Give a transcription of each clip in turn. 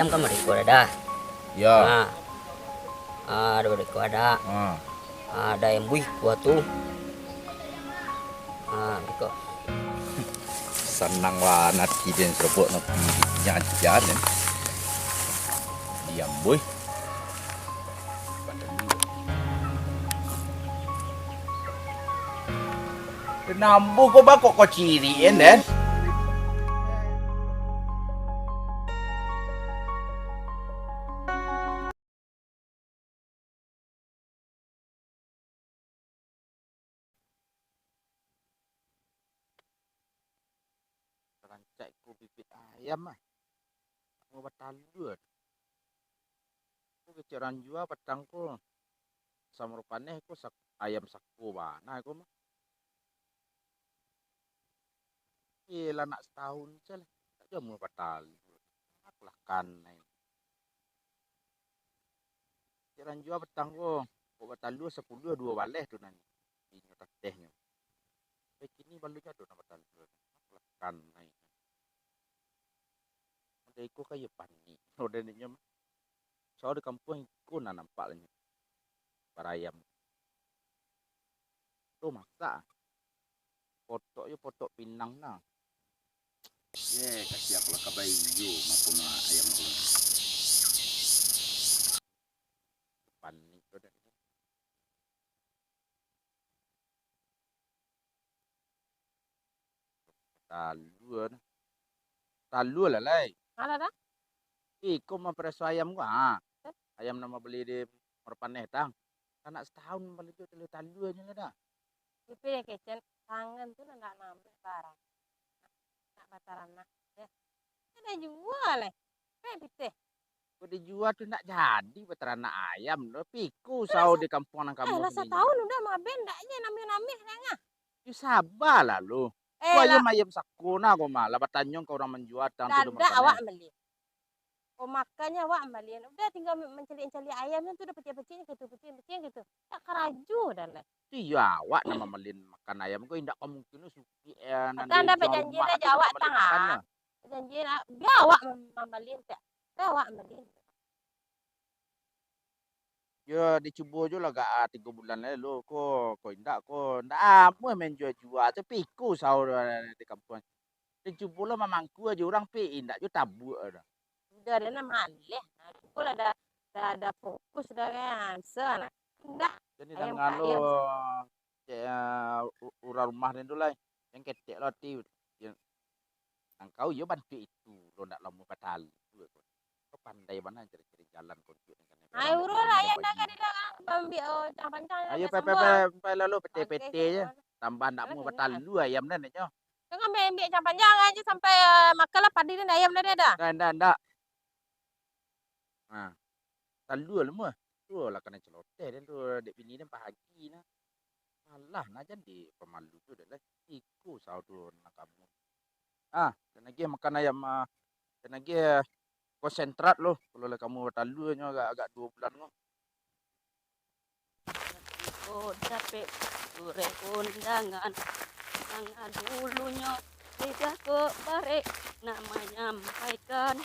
kan mereka ada. Ya. Nah, ada mereka ada. Ada yang buih kuat tuh. Mereka. Senang lah nanti dia serobot nanti nyanyian ya. Diam boy. Nambu kau bakok kau ciriin kan? Rancak ku bibit ayam ah. Mau batalur. Ku keceran jua petang ku. Sama rupanya ku ayam saku bana aku mah. Iya nak setahun saja. Saja mau batalur. Aku lah kan. Keceran jua petang ku. Ku batalur 10 dua baleh tu nanya. Ini tak tehnya. Kini balunya tu nak batalur. Aku lah kan. Udah ikut kayak panik. Udah ni nyam. Soal di kampung ikut nak nampak lagi. Barayam. Tu maksa. Potok je potok pinang nah. Kasih aku lah kabai yo maupun ayam tu. Panik tu dah. Talur. Talur lah lai. Mana dah? Kau mau preso ayam gua. Ayam nama beli di Merpaneh tang. Anak setahun beli tu talur aja lah dah. Itu ya kecen tangan tuh nak nambah barang. Nak bataran nak. Ya. Ada jual lah. Kayak gitu. Kau dijual tu nak jadi beternak ayam. Tapi ku sahur di kampung nang kamu lah setahun udah mah bendaknya namih-namih nengah. You sabar lah lu. Kau ayam sakuna kau mah. Labat tanyong kau orang menjual tang tu Ada awak beli. Oh makanya awak beliin. Udah tinggal mencari-cari ayam tu udah pecah-pecahnya gitu. Tak keraju dah lah. Iya awak nama melin makan ayam kau indak kemungkinan suki nanti anda berjanji aja awak tengah. Berjanji biar awak membeliin tak. Awak beliin. Ya dicoba je lah gak 3 bulan lalu kau indak apa main jual tapi ku sahur di kampung. Dicoba lah mamangku aja orang pe indak je tabu ada. Udah ada nama alih. Aku ada fokus dah kan. Sana. Enggak. Jadi dengan lo urang rumah ni tu lah yang ketek lah ti yang kau yo bantu itu lo nak lama batal. Kau pandai mana cari jalan kau tu. Ayo urut lah yang dah kan ambil pancang. Ayo pe lalu PT je. Tambah nak mau batal lu ayam dan nyo. Kau ambil jam panjang aja sampai makan lah padi dan ayam dah dah. Ndak. Nah. Talu lah tu lah kena celoteh dan tu dek bini dan pagi nah. Alah nak jadi pemalu tu dah lah. Iku sahur tu nak kamu. Dan lagi makan ayam dan lagi konsentrat loh. Kalau lah kamu talu nyo agak 2 bulan kau. Oh capek sore undangan jangan dulunya tidak ke bare namanya menyampaikan.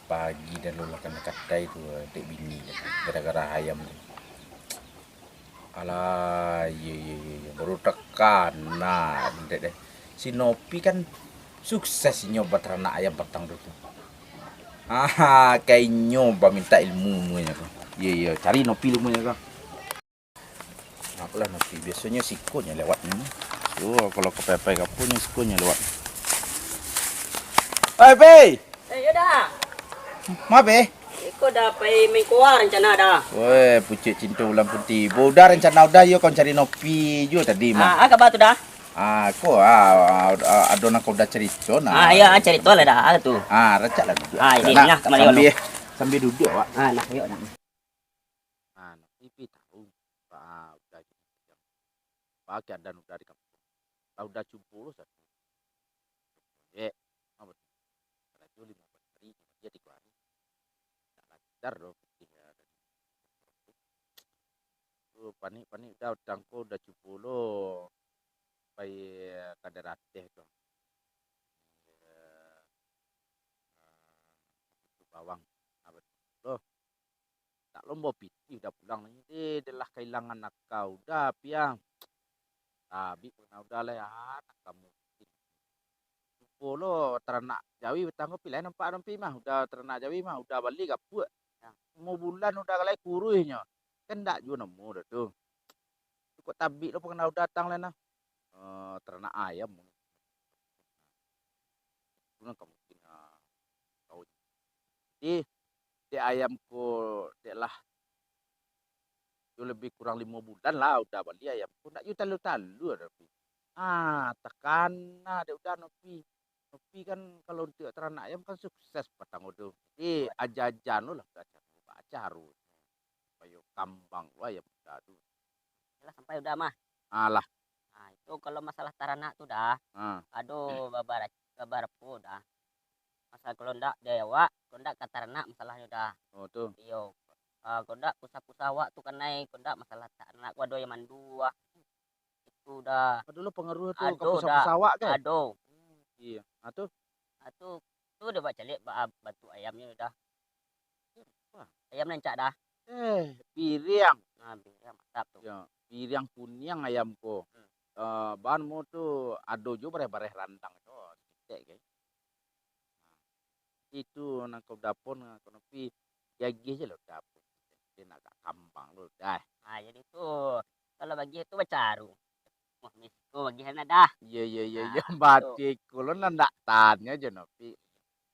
Pagi dan lu lah kena katai tu dek bini gara-gara ayam tu. Alah, iya baru tekan nah dek. Si Nopi kan sukses nyoba ternak ayam petang tu. Kayak nyoba minta ilmu muanya kau. Iya cari Nopi ilmunya kau. Apalah Nopi biasanya sikonya lewat ni. Kalau ke pepe kapunya sikonya lewat. Hey, Pei. Ya dah. Ma be. Iko dah pai main keluar rencana dah. Weh, pucuk cinta ulang putih. Boda rencana udah yo kau cari Nopi jo tadi mah. Agak batu dah. Kau adon aku udah cerita nah. Ya cerita lah dah tu. Recak lah duduk. Ini nah kembali sambil duduk Wak. Nah yuk nak. Nopi tahu. Udah pakai dan udah di kampung. Udah cumpul satu. Apa tu? Kalau 15 hari dia 3 hari. Dar dong. Panik dah tangko udah cumpul lo. pai kadar ateh tu. Bawang. Loh, tak lombo piti udah pulang nih. Adalah kehilangan nakau. Udah piang. Tapi pernah udah lah ya nak kamu. Polo ternak Jawi betang ko pilih nampak nampi mah udah ternak Jawi mah udah balik gak puak. Mau bulan udah kalai kuruhnya. Kan ndak juga nemu dah tu. Kok tabi lo pernah datang lah nah. Ternak ayam. Itu kamu tahu. Di ayamku dia lah yo lebih kurang 5 bulan lah udah balik ayamku ndak yo talu-talu tapi. Tekan dia udah nopi. Nopi kan kalau untuk ternak ayam kan sukses patang itu. Jadi aja-ajan lo lah baca harus. Ayo kambang lo ayam udah tuh. Sampai udah mah. Alah. Nah, itu kalau masalah ternak tuh dah. Aduh, babar pun dah. Masalah kalau ndak dewa, kalau ndak ternak masalahnya udah. Oh tuh. Iyo. Kalau ndak pusat-pusat awak tuh kan naik, kalau ndak masalah ternak gua doyan mandua. Itu udah. Dulu pengaruh tuh ke Aduh, pusat-pusat awak kan? Aduh. Iya. Tuh. Tuh udah baca lihat batu ayamnya udah. Ayam lencak dah. Piriang. Nah, biar mantap tuh. Ya, piriang kuning ayamku. Bahanmu tuh ado juga bareh-bareh randang itu. Kayak. Itu nak kau dapur nak kau napi jagi aja lo dapur. Dia nak kambang lo dah. Nah, jadi tuh kalau bagi itu bacaru. Wah, misko bagi hana dah. Iya. Batik kulo ndak tanya aja napi.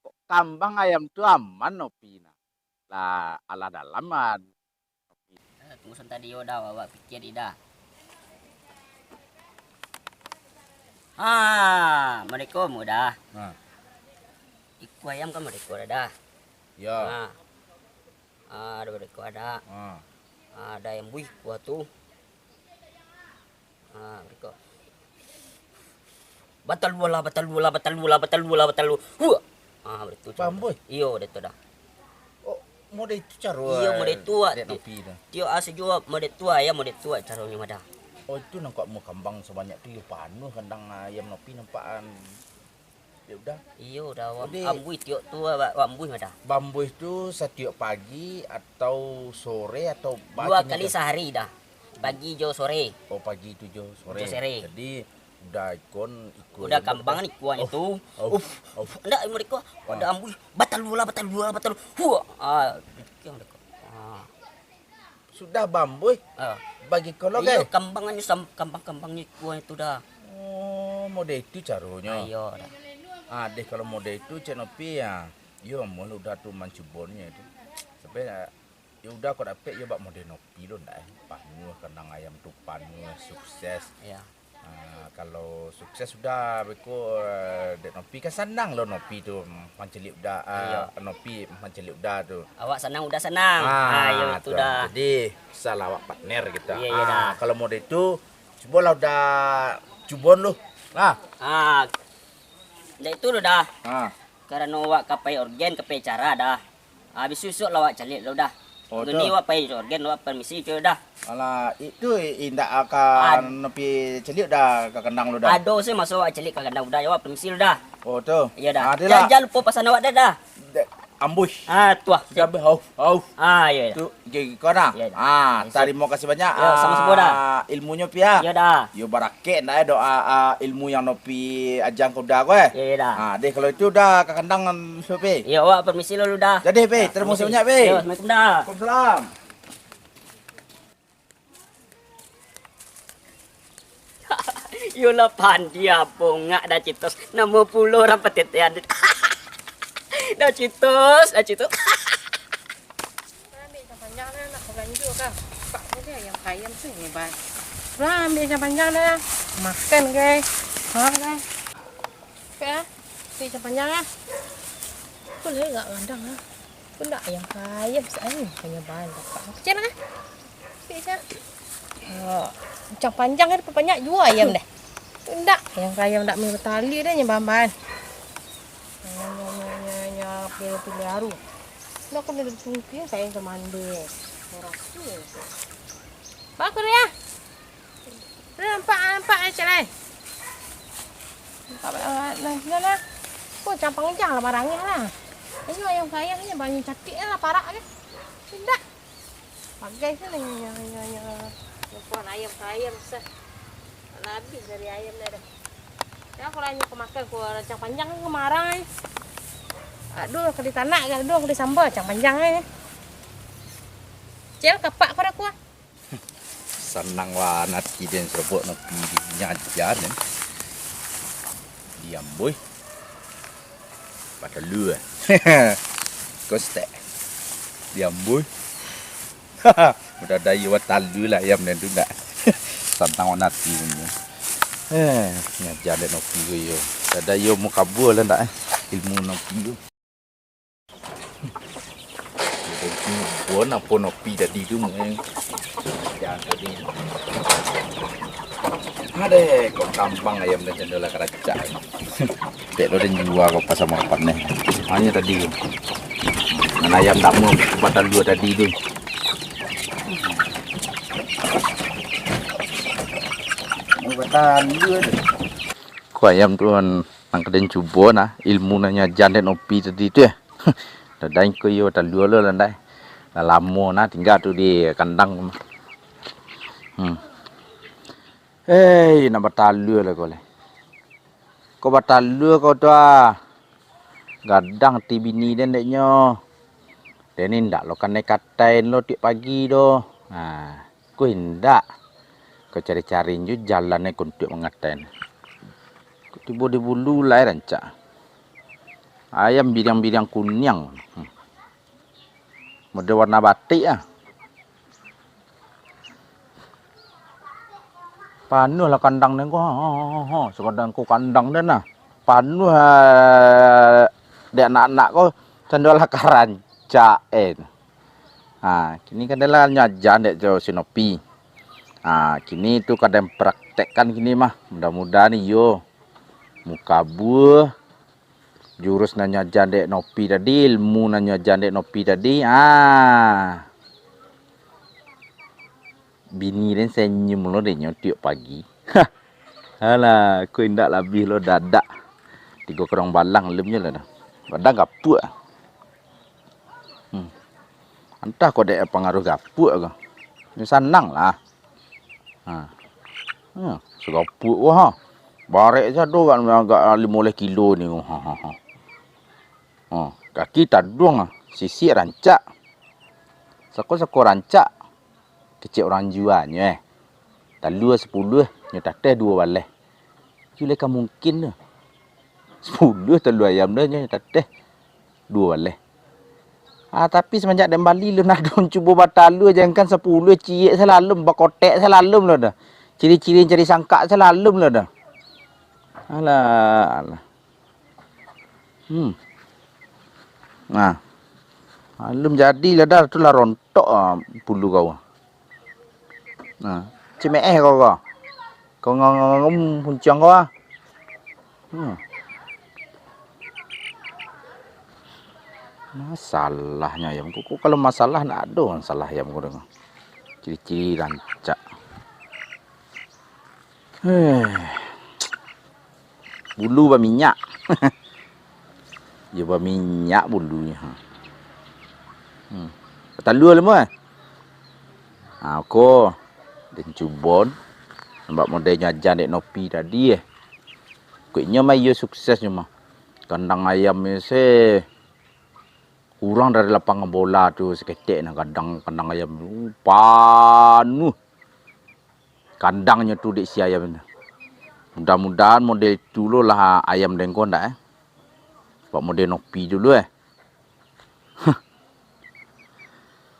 Kok kambang ayam tuh aman napi nah. Lah ala dalaman. Tunggu tadi udah bawa pikir ida. Mereka mudah. Iku ayam kan mereka ada. Ya. Ada mereka ada. Ada yang buih kuat tuh. Mereka. Batal bola. Betul. Bamboy. Iyo, itu dah. Mode itu cara. Iya, mode tua. Napi dah. Tio asli juga mode tua ya, mode tua caranya mada. Oh itu nampak mau kambang sebanyak tu panu kandang ayam napi nampakan. Ya udah. Iya udah Jadi, ambui tio tua ambui mada. Bambu itu setiap pagi atau sore atau 2 kali sehari dah. Pagi jo sore. Oh pagi itu jo sore. Jo sore. Jadi udah ikon. Udah kambang nih kuan itu. Enggak mereka ada ambui batal bola. Yang mereka. Sudah bambu. Bagi kalau iya, guys. kambangannya kambang-kambangnya kuan itu dah. Oh, mode itu caranya. Ayo dah. Deh kalau mode itu cenopi ya. Yo mau udah tuh mancubonnya itu. Sampai ya udah kau dapet ya bak mode nopi lo ndak panu kandang ayam tuh panu sukses. Iya. Kalau sukses sudah beko dek nopi kan senang lo nopi tu pancelik udah nopi pancelik udah tu. Awak senang udah senang. Ayo itu tu. dah. Jadi salah awak partner kita. Iya, dah. Kalau mode itu coba lah udah cubon lo. Dah itu dah. Karena awak kapai organ kapai cara dah. Habis susuk lah awak calik lo dah. Ini awak pai organ awak permisi je dah. Alah itu indak akan nepi celik dah ke kandang lo dah. Aduh saya masuk awak celik ke kandang dah awak permisi lo dah. Oh tu. Iya dah. Jangan lupa pasan awak dah. Ambush. Tuah. Gabe au. Iya. Tu gigi kau dah. Terima kasih banyak. Sama-sama dah. Ilmunya pia. Iya dah. Yo baraket dah doa ilmu yang nopi ajang kau dah kowe. Iya dah. Deh kalau itu dah ke kandang sopi. Iya awak permisi lo dah. Jadi pe, terima kasih banyak pe. Yo, Assalamualaikum dah. Waalaikumsalam. Yola pandia bongak dah citos 60 orang petitian. Dah citos. Ambil yang panjang dah nak belanja kan. Pak dia yang ayam tu ni ban. Lah ambil yang panjang dah. Makan guys. Guys. Okey ambil yang panjang ah. Boleh enggak ngandang ah. Pula yang ayam saya punya ban dapat. Macam mana? Bisa. Macam panjang kan banyak jual ayam dah. Enggak, yang ayam enggak main tali dah nyamban. Pilih baru. Nak kena tunggu saya semande. Orang tu. Pak ya. Nampak cerai. Nah, kok campang-campang lah barangnya lah. Ini ayam kayaknya banyak cantik lah parak kan. Tidak. Pakai sini pohon ayam sah. Habis dari ayam dah. Ya kalau hanya kemakan ku racang panjang kemarang. Aduh, ke di tanah kan, aduh ke di sambal racang panjang ai. Cel kapak pada ku. Senang lah nanti den serobot nak pergi nyajar den. Diam boy. Pada lu Kostek. Diam boy. Udah dayu watalu lah ayam den tu dak. Santang nanti ni. Nyajar den opi go yo. Ada yo mu kabur lah ndak ilmu nopi tu. Buat apa nopi tadi tu mungkin jangan tadi. Ada kok gampang ayam dan cendela keraca. Dek lo dan jual kok pas sama apa nih. Hanya tadi tu. Dan ayam tak mau batal dua tadi tu. Batal dua tu. Kau ayam tu nang keden cuba nah ilmu nanya jangan nopi tadi tu ya. Dain ko yo tal dua lo landai. Lama nah tinggal tu di kandang. Nak batalua lah kau le. Kau batalua kau tu gadang ti bini den deknyo. Den indak lo kan katain lo tiap pagi do. Kau indak. Kau cari-cari ju jalan untuk mengatain. Kau tiba di bulu lai rancak. Ayam bidang-bidang kunyang. Model warna batik ah. Panuh lah kandang ni ko. Sekadang ko kandang dan nah. Panuh dek anak-anak ko cendol lah karanca kini kadalah nyajan dek jo sinopi. Kini tu kadang praktekkan kini mah. Mudah-mudahan yo muka buah jurus nanya jandek nopi tadi, ilmu nanya jandek nopi tadi. Bini dan senyum lo deh tiap pagi. Alah, aku indak lebih lo dadak. 3 kerong balang lemnya lah dah. Badang gapuk. Entah kau dek pengaruh gapuk ke. Ni senang lah. Segapuk wah. Barek saja kan agak 15 kilo ni. Kaki tadung sisi rancak. Sako rancak. Kecil orang jualnya. Talua 10, nyetate 2 balai. Kira kan mungkin dah. 10 telur ayam dah nyetate 2 balai. Tapi semenjak dan Bali lu nak don cuba batalu jangan 10 ciek selalu bakotek selalu lah dah. Ciri-ciri cari sangka selalu lah dah. Alah. Belum jadi lah dah tu lah rontok bulu kau. Cemeh kau. Kau ngom puncang kau Masalahnya ayam kuku kalau masalah nak ada masalah ayam kau dengar. Ciri-ciri rancak. Bulu berminyak. Dia berminyak bulunya. Talua lama. Aku dan cubon nampak modelnya ajan dek nopi tadi kuitnya mah ia suksesnya mah. Kandang ayam ni kurang dari lapangan bola tu seketik nak kandang ayam panuh. Kandangnya tu dek si ayam ni. Mudah-mudahan model itu lo lah ayam dengkon dah Sebab model nopi dulu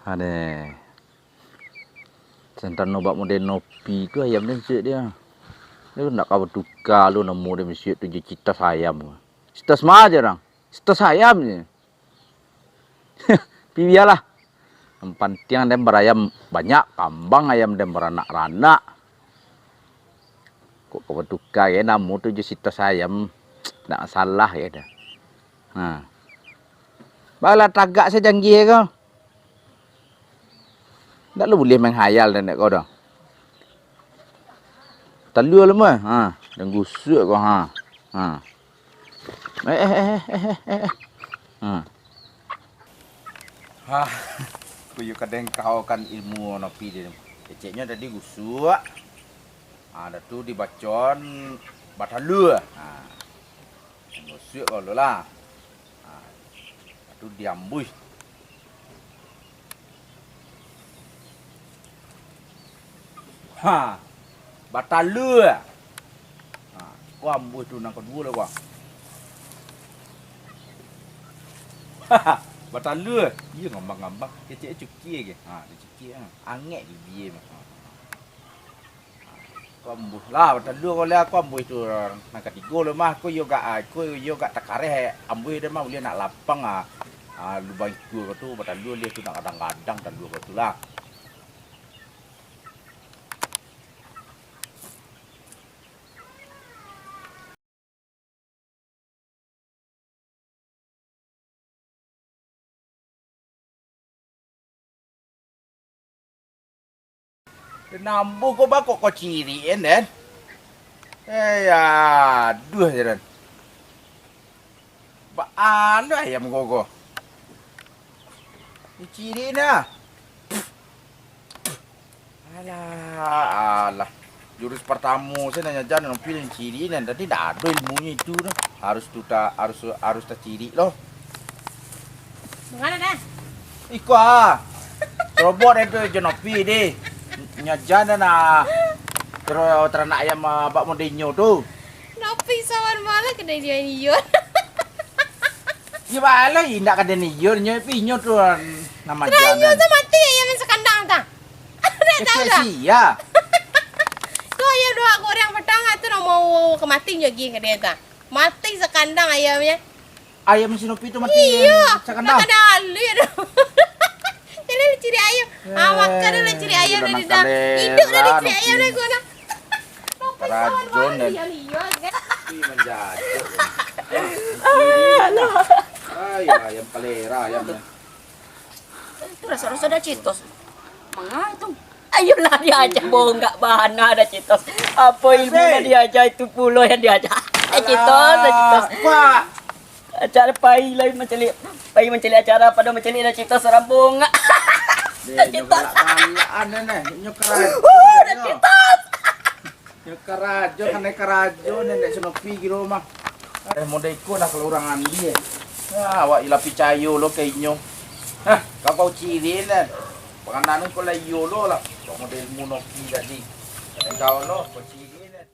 Ada. Sentan nobak model nopi tu ayam dia siap dia. Dia nak kau tukar lu nemu dia mesti tu je cita ayam. Cita semua aja orang. Cita ayam je. Biarlah. Yang penting dia berayam banyak, kambang ayam dia beranak-ranak. Kok kau tukar ya nemu tu je cita ayam. Tak salah ya dah. Balah tagak saya janji kau. Tak lu boleh menghayal dan nak kau dah. Talua lama. Dan gusuk kau Hah, kuyu kadang kau kan ilmu nopi dia. Keceknya tadi gusuk. Ada tu dibacon batalua. Gusuk kalau lah. Tu diambuih. Batalua. Kau ambuih tu nak kedua lah kau. Batalua. Dia ngambang-ngambang. Kecek cuki ke. Dia cuki angek di biar mah. Kau ambuih lah batalua kau lihat kau ambuih tu nak ketiga lah mah. Kau yoga takareh ambuih dia mah boleh nak lapang lubang itu kau tu batalua dia tu nak kadang-kadang talua kau tu lah. Nambu kau bakok kau ciri kan? Aduh jalan. Anu ayam kau. Ciri na. Alah. Jurus pertama saya nanya jangan pilih ciri ni. Tadi dah ada ilmunya itu dah. Harus tak ciri loh. Mana dah? Iko robot itu jenopi deh. Nyajan na. Terus teranak ayam bak modenya tu. Nopi sawan malah kedai dia iyon. Ya balah indak kada ni nya pinyo tu nama Kenapa jalan. tu mati ayam yang sekandang tak? Dah tahu dah. Sia. Tu ayam dua goreng petang tu nak mau kemati lagi ke dia tak? Mati sekandang ayamnya. Ayam sinopi tu mati. Iya. Cakandang. Nak ada alir. Jadi ciri ayam. Makan dulu ciri ayam dari dah. Hidup dari ciri ayam dah guna. Kerajon dan Iya. menjajah. Ayam kalera ayam. Itu rasa-rasa ada citos. Mana itu? Ayolah diajak bonggak bahana ada citos. Apa ilmunya diajak itu pulau yang diajak. Citos. Pak. Acara pai lain menceli acara pada menceli ada citos orang bonggak. Dia nyokrak kalaan nenek, nyokrak. Nyokarajo kan karajo nenek senopi di rumah. Mau ikut lah kalau orang andi. Awak ila picayo lo kainyo. Kau ciri kan. Panganan ko la yolo lah. Kau model munopi tadi. Kau lo kau ciri kan.